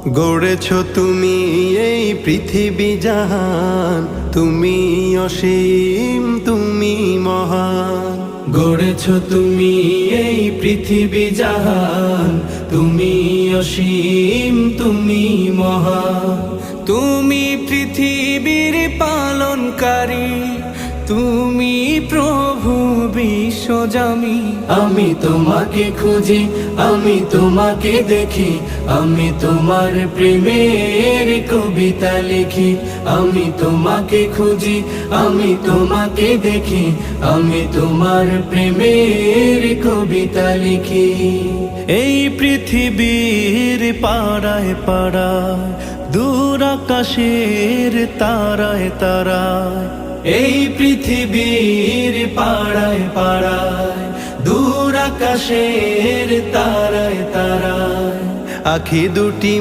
গড়েছ তুমি এই পৃথিবী জাহান, তুমি অসীম তুমি মহান। গড়েছ তুমি এই পৃথিবী জাহান, তুমি অসীম তুমি মহান। তুমি পৃথিবীর পালনকারী, তুমি প্রভু বিশ্বজামি। আমি তোমাকে খুঁজি, আমি তোমাকে দেখি, আমি তোমার প্রেমের কবিতা লিখি। আমি তোমাকে খুঁজি, আমি তোমাকে দেখি, আমি তোমার প্রেমের কবিতা লিখি। এই পৃথিবীর পাড়ায় পাড়ায়, দূর আকাশের তারায় তারায়। এই পৃথিবীর পাড়ায় পাড়ায়, দূর আকাশের তারায় তারায়। আখি দুটি